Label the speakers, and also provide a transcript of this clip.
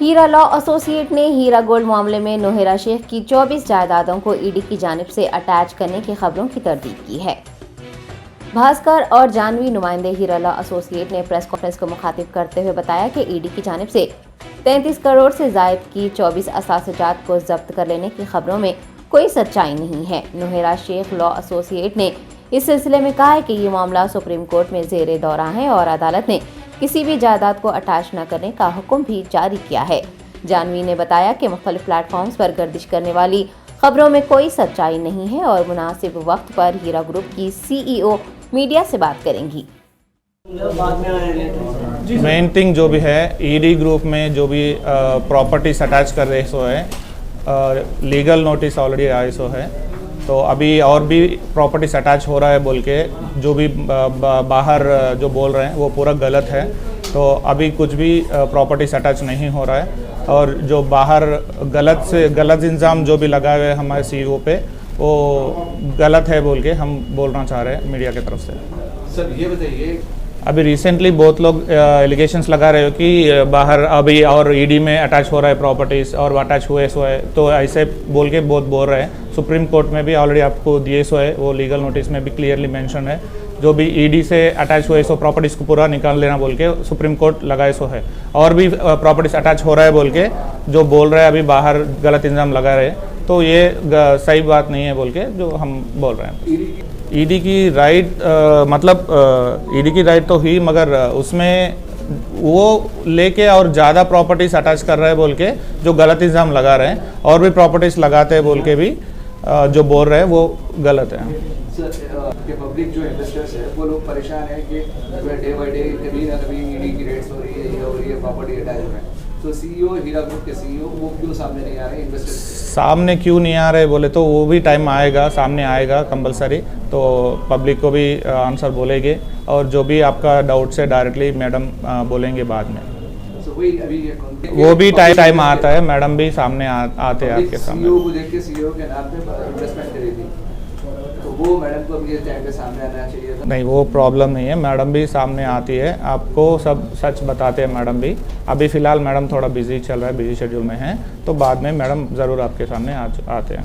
Speaker 1: हीरा law associate ने हीरा gold मामले में नोहेरा शेख की 24 जायदादों को ईडी की जानिब से अटैच करने की खबरों की तरदीद की है। भास्कर और जानवी नुमाइंदे हीरा लॉ एसोसिएट ने प्रेस कॉन्फ्रेंस को मुखातिब करते हुए बताया कि ईडी की जानिब से 33 करोड़ से जायद की 24 असासजात को जब्त कर लेने की खबरों में कोई सच्चाई नहीं है। नोहेरा शेख लॉ एसोसिएट ने इस सिलसिले में कहा है कि ये मामला सुप्रीम कोर्ट में ज़ेरे दौरा है और अदालत ने किसी भी जायदाद को अटैच न करने का हुक्म भी जारी किया है। जानवी ने बताया कि मुख्तलिफ प्लेटफॉर्म्स पर गर्दिश करने वाली खबरों में कोई सच्चाई नहीं है और मुनासिब वक्त पर हीरा ग्रुप की सीईओ मीडिया से बात करेंगी।
Speaker 2: मेन थिंग जो भी है, ईडी ग्रुप में जो भी प्रॉपर्टीज अटैच कर रहे सो है, लीगल नोटिस ऑलरेडी आए सो है, तो अभी और भी प्रॉपर्टीज अटैच हो रहा है बोल के जो भी बाहर जो बोल रहे हैं वो पूरा गलत है। तो अभी कुछ भी प्रॉपर्टीज अटैच नहीं हो रहा है और जो बाहर गलत इंजाम जो भी लगाए हुए हमारे सीईओ पे वो गलत है बोल के हम बोलना चाह रहे हैं मीडिया की तरफ से।
Speaker 3: सर ये बताइए,
Speaker 2: अभी रिसेंटली बहुत लोग एलिगेशंस लगा रहे हो कि बाहर अभी और ईडी में अटैच हो रहा है प्रॉपर्टीज़ और अटैच हुए सो है, तो ऐसे बोल के बहुत बोल रहे हैं। सुप्रीम कोर्ट में भी ऑलरेडी आपको दिए सो है, वो लीगल नोटिस में भी क्लियरली मेंशन है, जो भी ईडी से अटैच हुए सो प्रॉपर्टीज़ को पूरा निकाल लेना बोल के सुप्रीम कोर्ट लगाए सो है। और भी प्रॉपर्टीज़ अटैच हो रहा है बोल के जो बोल रहे हैं अभी बाहर गलत इल्ज़ाम लगा रहे हैं, तो ये सही बात नहीं है बोल के जो हम बोल रहे हैं। ईडी की राइट मतलब ईडी की राइट तो हुई, मगर उसमें वो लेके और ज़्यादा प्रॉपर्टीज अटैच कर रहे हैं बोल के जो गलत इल्ज़ाम लगा रहे हैं और भी प्रॉपर्टीज लगाते हैं बोल के भी जो बोल रहे हैं वो गलत है।
Speaker 3: सर पब्लिक जो इन्वेस्टर्स है वो लोग परेशान है कि डे बाई डे कभी ना कभी ईडी की रेट्स हो रही है, ये हो रही है, प्रॉपर्टी अटैच हो रहा है, तो सीईओ हीरा ग्रुप के सीईओ वो क्यों सामने नहीं आ रहे? इन्वेस्टर्स
Speaker 2: सामने क्यों नहीं आ रहे बोले तो वो भी टाइम आएगा, सामने आएगा कंपलसरी, तो पब्लिक को भी आंसर बोलेंगे और जो भी आपका डाउट्स है डायरेक्टली मैडम बोलेंगे बाद में। वो भी टाइम आता है, मैडम भी सामने आते हैं आपके सामने।
Speaker 3: सीईओ को देख के सीईओ के नाम पे इन्वेस्टमेंट करी थी, तो वो मैडम को भी टाइम पे सामने आना चाहिए था।
Speaker 2: नहीं, वो प्रॉब्लम नहीं है, मैडम भी सामने आती है, आपको सब सच बताते हैं मैडम भी। अभी फ़िलहाल मैडम थोड़ा बिजी चल रहा है, बिजी शेड्यूल में है, तो बाद में मैडम ज़रूर आपके सामने आते हैं।